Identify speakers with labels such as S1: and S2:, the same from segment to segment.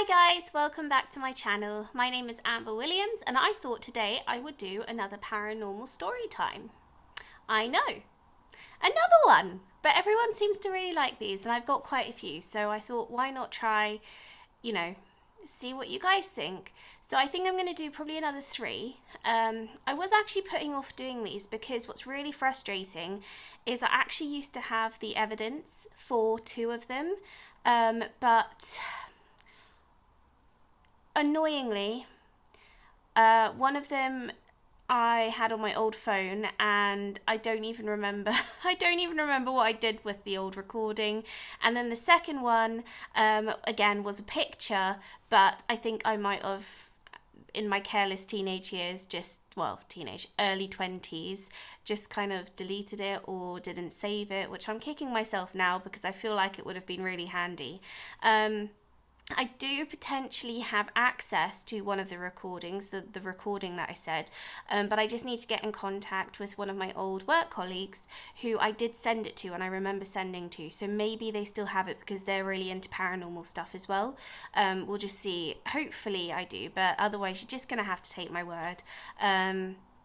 S1: Hi guys, welcome back to my channel. My name is Amber Williams and I thought today I would do another paranormal story time. I know, another one, but everyone seems to really like these and I've got quite a few, so I thought why not try, see what you guys think. So I think I'm going to do probably another three. I was actually putting off doing these because what's really frustrating is I actually used to have the evidence for two of them, but annoyingly, one of them I had on my old phone, and I don't even remember. I don't even remember what I did with the old recording. And then the second one, again, was a picture, but I think I might have, in my careless teenage years, early 20s, just kind of deleted it or didn't save it, which I'm kicking myself now because I feel like it would have been really handy. I do potentially have access to one of the recordings, the recording that I said, but I just need to get in contact with one of my old work colleagues who I did send it to and I remember sending to, so maybe they still have it because they're really into paranormal stuff as well. We'll just see. Hopefully I do, but otherwise you're just going to have to take my word.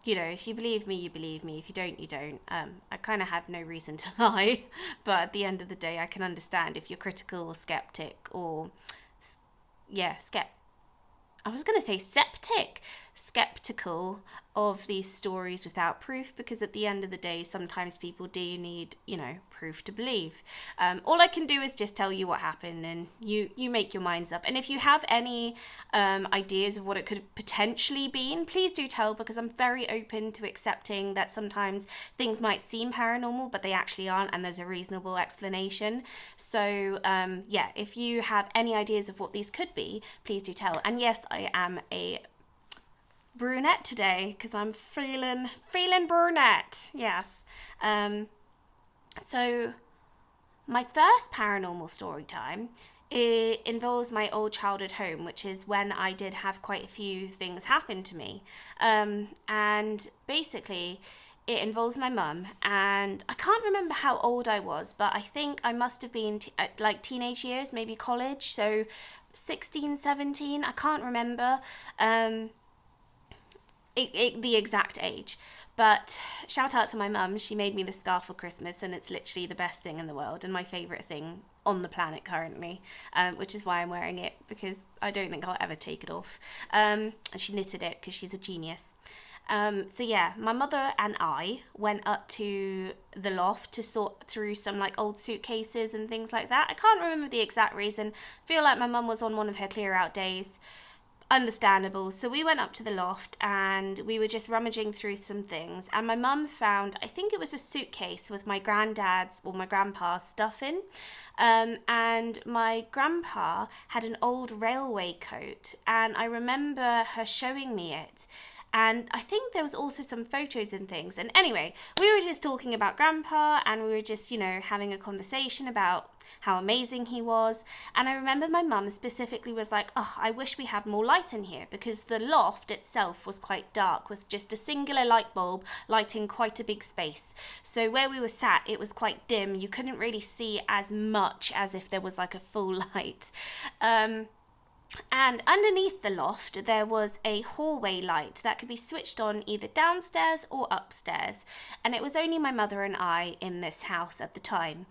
S1: If you believe me, you believe me. If you don't, you don't. I kind of have no reason to lie, but at the end of the day I can understand if you're critical or skeptic or I was going to say skeptical of these stories without proof, because at the end of the day, sometimes people do need, proof to believe. All I can do is just tell you what happened and you make your minds up. And if you have any ideas of what it could have potentially been, please do tell, because I'm very open to accepting that sometimes things might seem paranormal, but they actually aren't, and there's a reasonable explanation. So, if you have any ideas of what these could be, please do tell. And yes, I am a brunette today because I'm feeling brunette. Yes. So my first paranormal story time, it involves my old childhood home, which is when I did have quite a few things happen to me. And basically it involves my mum, and I can't remember how old I was, but I think I must have been like teenage years, maybe college, so 16, 17, I can't remember the exact age. But shout out to my mum, she made me the scarf for Christmas and it's literally the best thing in the world and my favourite thing on the planet currently, which is why I'm wearing it, because I don't think I'll ever take it off. And she knitted it because she's a genius. My mother and I went up to the loft to sort through some old suitcases and things like that. I can't remember the exact reason. I feel like my mum was on one of her clear out days. Understandable. So we went up to the loft and we were just rummaging through some things, and my mum found, I think it was a suitcase with my granddad's or my grandpa's stuff in, and my grandpa had an old railway coat, and I remember her showing me it. And I think there was also some photos and things. And anyway, we were just talking about Grandpa, and we were just, having a conversation about how amazing he was. And I remember my mum specifically was like, oh, I wish we had more light in here, because the loft itself was quite dark with just a singular light bulb lighting quite a big space. So where we were sat, it was quite dim. You couldn't really see as much as if there was a full light. And underneath the loft, there was a hallway light that could be switched on either downstairs or upstairs. And it was only my mother and I in this house at the time.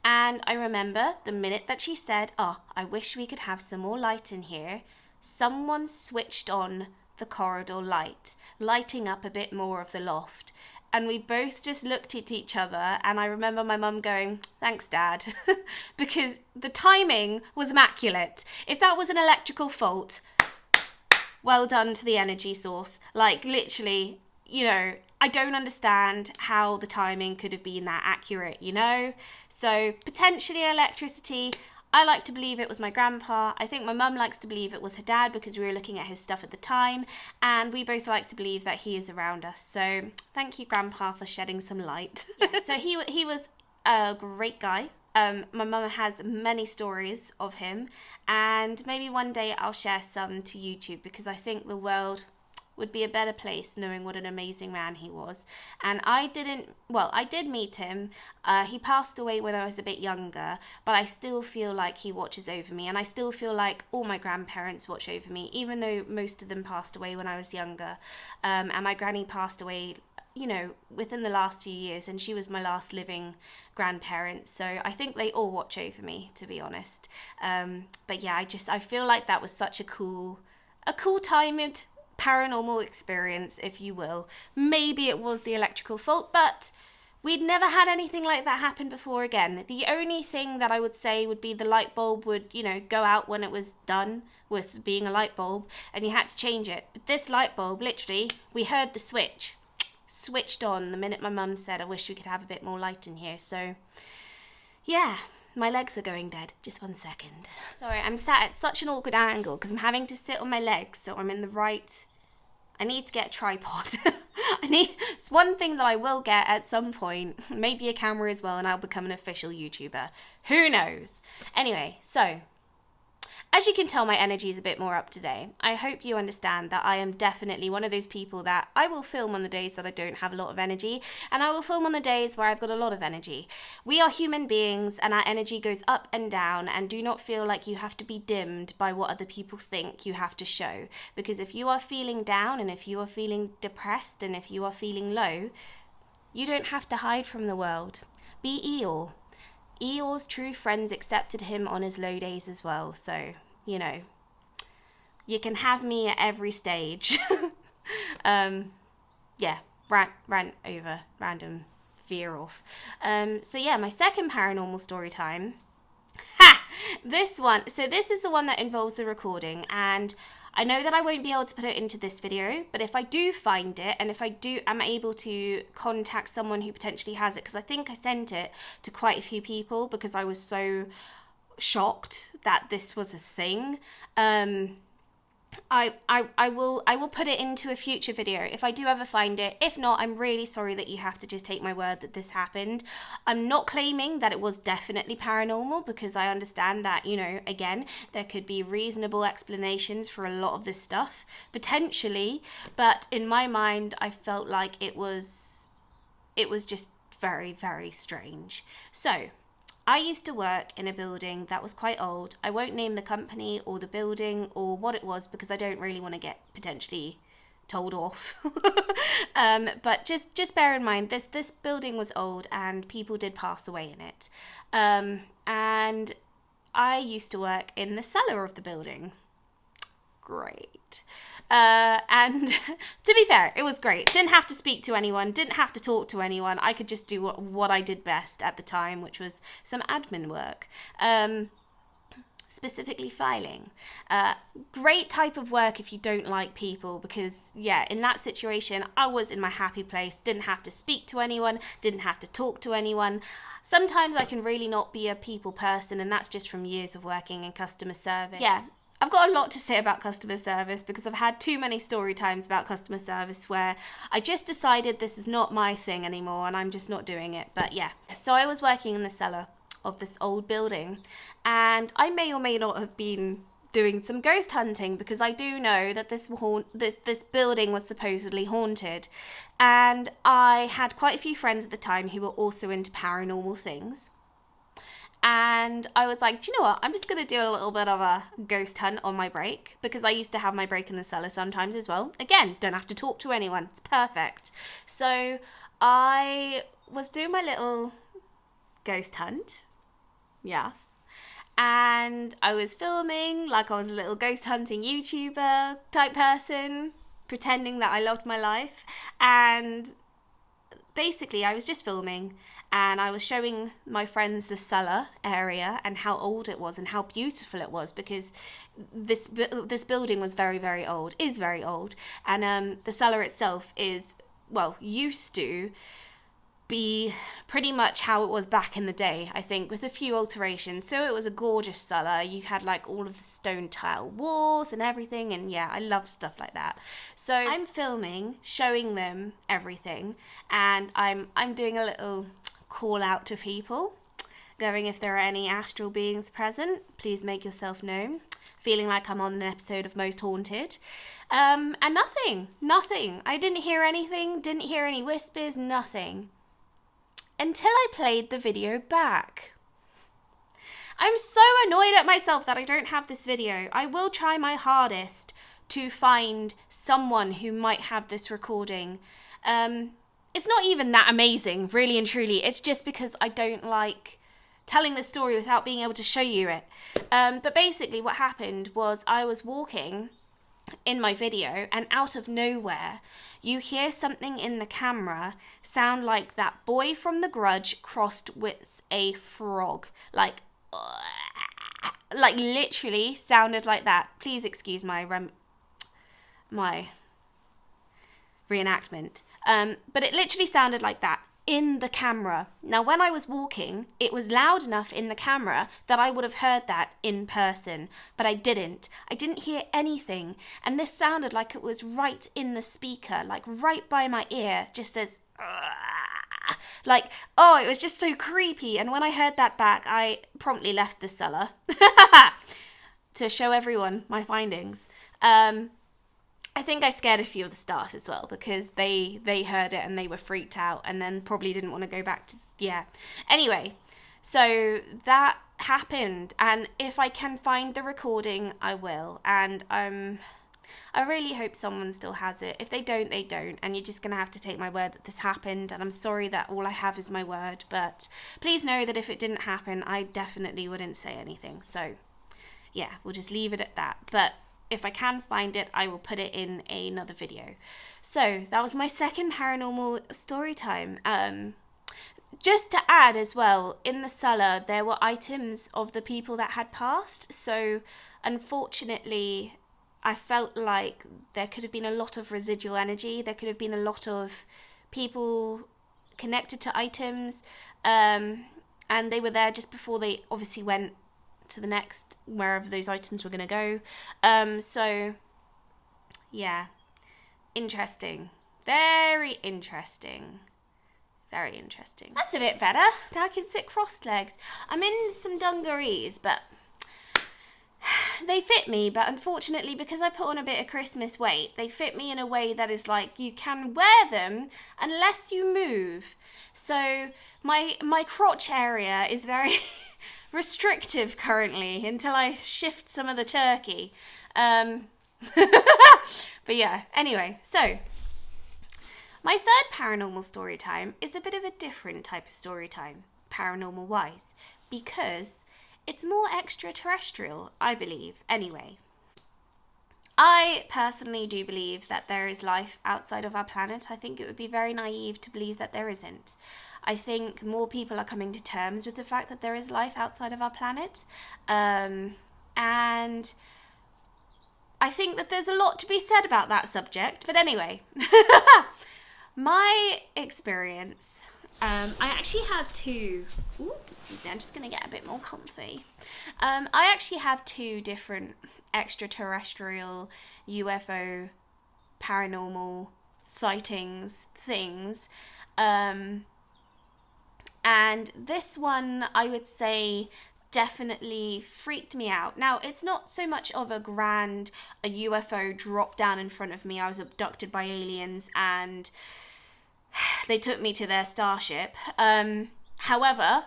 S1: And I remember the minute that she said, oh, I wish we could have some more light in here, someone switched on the corridor light, lighting up a bit more of the loft. And we both just looked at each other, and I remember my mum going, thanks, Dad, because the timing was immaculate. If that was an electrical fault, well done to the energy source. Literally, I don't understand how the timing could have been that accurate, So potentially electricity. I like to believe it was my grandpa. I think my mum likes to believe it was her dad because we were looking at his stuff at the time, and we both like to believe that he is around us. So thank you, Grandpa, for shedding some light. So he was a great guy. My mum has many stories of him, and maybe one day I'll share some to YouTube, because I think the world would be a better place knowing what an amazing man he was. And I did meet him. He passed away when I was a bit younger, but I still feel like he watches over me, and I still feel like all my grandparents watch over me, even though most of them passed away when I was younger. And my granny passed away, you know, within the last few years, and she was my last living grandparent, so I think they all watch over me, to be honest. But yeah, I feel like that was such a cool timed paranormal experience, if you will. Maybe it was the electrical fault, but we'd never had anything like that happen before again. The only thing that I would say would be the light bulb would, you know, go out when it was done with being a light bulb, and you had to change it. But this light bulb, literally, we heard the switched on the minute my mum said, I wish we could have a bit more light in here. So yeah, my legs are going dead. Just 1 second. Sorry, I'm sat at such an awkward angle because I'm having to sit on my legs so I'm in the right... I need to get a tripod. It's one thing that I will get at some point. Maybe a camera as well, and I'll become an official YouTuber. Who knows? Anyway, so... as you can tell, my energy is a bit more up today. I hope you understand that I am definitely one of those people that I will film on the days that I don't have a lot of energy, and I will film on the days where I've got a lot of energy. We are human beings, and our energy goes up and down, and do not feel like you have to be dimmed by what other people think you have to show. Because if you are feeling down, and if you are feeling depressed, and if you are feeling low, you don't have to hide from the world. Be Eeyore. Eeyore's true friends accepted him on his low days as well, so, you know, you can have me at every stage. Yeah, rant over, random veer off. So yeah, my second paranormal story time. This one, so this is the one that involves the recording, and I know that I won't be able to put it into this video, but if I do find it, and if I'm able to contact someone who potentially has it, because I think I sent it to quite a few people because I was so shocked that this was a thing. I will put it into a future video if I do ever find it. If not, I'm really sorry that you have to just take my word that this happened. I'm not claiming that it was definitely paranormal, because I understand that, you know, again, there could be reasonable explanations for a lot of this stuff, potentially, but in my mind, I felt like it was just very, very strange. So, I used to work in a building that was quite old. I won't name the company or the building or what it was because I don't really want to get potentially told off. But just bear in mind, this building was old and people did pass away in it. And I used to work in the cellar of the building. Great. And to be fair, it was great. Didn't have to speak to anyone, didn't have to talk to anyone. I could just do what I did best at the time, which was some admin work. Specifically filing. Great type of work if you don't like people, because yeah, in that situation, I was in my happy place, didn't have to speak to anyone, didn't have to talk to anyone. Sometimes I can really not be a people person, and that's just from years of working in customer service. Yeah. I've got a lot to say about customer service because I've had too many story times about customer service where I just decided this is not my thing anymore and I'm just not doing it. But yeah, so I was working in the cellar of this old building, and I may or may not have been doing some ghost hunting, because I do know that this building was supposedly haunted, and I had quite a few friends at the time who were also into paranormal things. And I was like, do you know what? I'm just going to do a little bit of a ghost hunt on my break, because I used to have my break in the cellar sometimes as well. Again, don't have to talk to anyone. It's perfect. So I was doing my little ghost hunt. Yes. And I was filming like I was a little ghost hunting YouTuber type person, pretending that I loved my life. And basically I was just filming, and I was showing my friends the cellar area and how old it was and how beautiful it was, because this building was very, very old, is very old. And the cellar itself is, well, used to be pretty much how it was back in the day, I think, with a few alterations. So it was a gorgeous cellar. You had like all of the stone tile walls and everything, and yeah, I love stuff like that. So I'm filming, showing them everything, and I'm doing a little call out to people, going, if there are any astral beings present, please make yourself known. feeling like I'm on an episode of Most Haunted. And nothing. I didn't hear anything, didn't hear any whispers, nothing. Until I played the video back. I'm so annoyed at myself that I don't have this video. I will try my hardest to find someone who might have this recording. It's not even that amazing, really and truly. It's just because I don't like telling the story without being able to show you it. But basically what happened was I was walking in my video, and out of nowhere you hear something in the camera sound like that boy from The Grudge crossed with a frog. Like literally sounded like that. Please excuse my reenactment. But it literally sounded like that in the camera. Now, when I was walking, it was loud enough in the camera that I would have heard that in person, but I didn't. I didn't hear anything, and this sounded like it was right in the speaker, like right by my ear, just as it was just so creepy. And when I heard that back, I promptly left the cellar to show everyone my findings. I think I scared a few of the staff as well, because they heard it and they were freaked out and then probably didn't want to go back to, Anyway, so that happened, and if I can find the recording, I will. And I really hope someone still has it. If they don't, they don't, and you're just going to have to take my word that this happened, and I'm sorry that all I have is my word, but please know that if it didn't happen, I definitely wouldn't say anything. So, yeah, we'll just leave it at that. But if I can find it, I will put it in another video. So that was my second paranormal story time. Just to add as well, in the cellar there were items of the people that had passed. So unfortunately, I felt like there could have been a lot of residual energy. There could have been a lot of people connected to items. And they were there just before they obviously went to the next, wherever those items were going to go. So yeah, interesting, very interesting. That's a bit better. Now I can sit cross-legged. I'm in some dungarees, but they fit me, but unfortunately, because I put on a bit of Christmas weight, they fit me in a way that is like, you can wear them unless you move. So my crotch area is very restrictive currently until I shift some of the turkey. But yeah, anyway, so my third paranormal story time is a bit of a different type of story time, paranormal wise, because it's more extraterrestrial, I believe, anyway. I personally do believe that there is life outside of our planet. I think it would be very naive to believe that there isn't. I think more people are coming to terms with the fact that there is life outside of our planet. And I think that there's a lot to be said about that subject. But anyway, my experience, I actually have two. Oops, I'm just going to get a bit more comfy. I actually have two different extraterrestrial UFO paranormal sightings things. And this one, I would say, definitely freaked me out. Now, it's not so much of a UFO dropped down in front of me. I was abducted by aliens and they took me to their starship. However,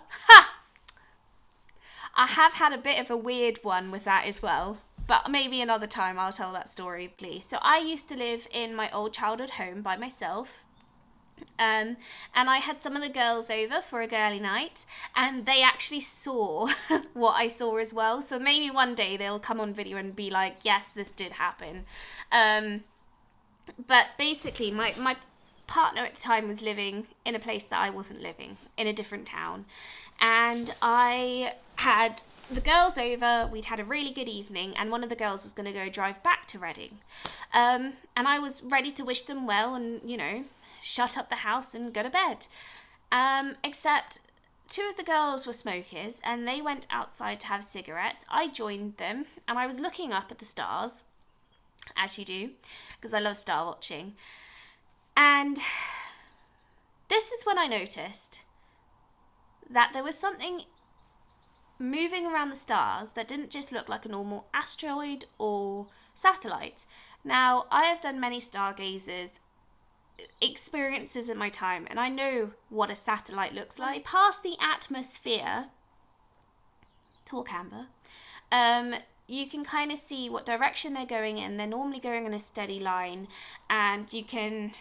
S1: I have had a bit of a weird one with that as well. But maybe another time I'll tell that story, please. So I used to live in my old childhood home by myself. And I had some of the girls over for a girly night, and they actually saw what I saw as well. So maybe one day they'll come on video and be like, yes, this did happen. But basically, my partner at the time was living in a place that I wasn't living, in a different town. And I had the girls over, we'd had a really good evening, and one of the girls was going to go drive back to Reading. And I was ready to wish them well and, shut up the house and go to bed. Except two of the girls were smokers and they went outside to have cigarettes. I joined them and I was looking up at the stars, as you do, because I love star watching. And this is when I noticed that there was something moving around the stars that didn't just look like a normal asteroid or satellite. Now, I have done many stargazers experiences in my time, and I know what a satellite looks like. Past the atmosphere, talk Amber, you can kind of see what direction they're going in. They're normally going in a steady line, and you can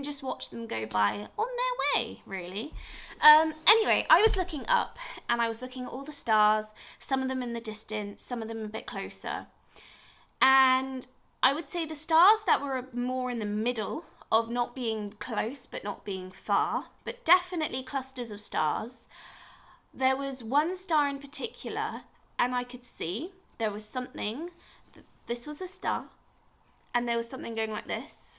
S1: just watch them go by on their way, really. Anyway, I was looking up, and I was looking at all the stars, some of them in the distance, some of them a bit closer. And I would say the stars that were more in the middle of not being close but not being far, but definitely clusters of stars. There was one star in particular, and I could see there was something, this was the star, and there was something going like this,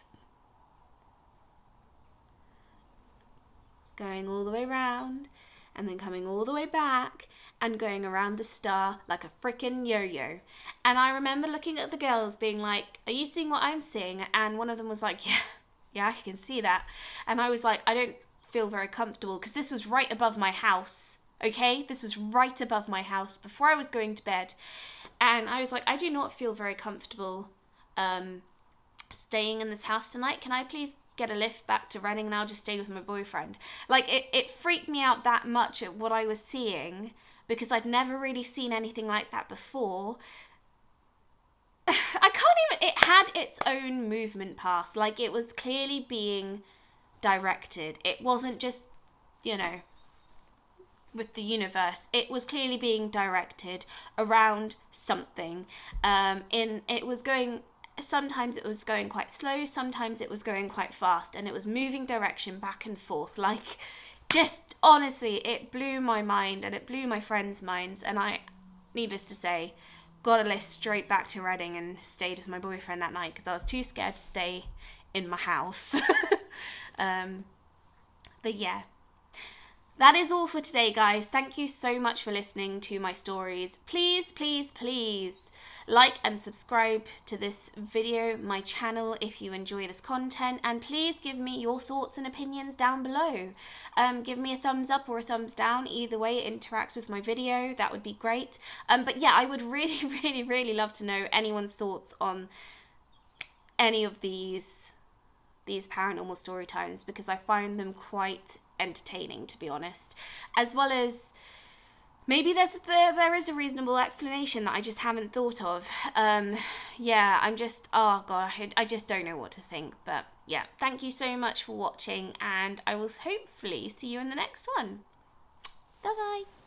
S1: going all the way around, and then coming all the way back, and going around the star like a freaking yo-yo. And I remember looking at the girls being like, are you seeing what I'm seeing? And one of them was like, yeah, I can see that. And I was like, I don't feel very comfortable, because this was right above my house, okay? This was right above my house before I was going to bed. And I was like, I do not feel very comfortable staying in this house tonight. Can I please get a lift back to Reading and I'll just stay with my boyfriend? Like, it freaked me out that much at what I was seeing, because I'd never really seen anything like that before. It had its own movement path. Like, it was clearly being directed. It wasn't just, with the universe. It was clearly being directed around something. Sometimes it was going quite slow, sometimes it was going quite fast, and it was moving direction back and forth. Like, just honestly, it blew my mind, and it blew my friends' minds, and I, needless to say, got a lift straight back to Reading and stayed with my boyfriend that night, because I was too scared to stay in my house. But yeah, that is all for today, guys. Thank you so much for listening to my stories. Please, please, please like and subscribe to this video, my channel, if you enjoy this content, and please give me your thoughts and opinions down below. Give me a thumbs up or a thumbs down. Either way, it interacts with my video. That would be great. But yeah, I would really, really, really love to know anyone's thoughts on any of these paranormal story times, because I find them quite entertaining, to be honest, as well as maybe there is a reasonable explanation that I just haven't thought of. Yeah, I'm just, oh god, I just don't know what to think. But yeah, thank you so much for watching, and I will hopefully see you in the next one. Bye bye.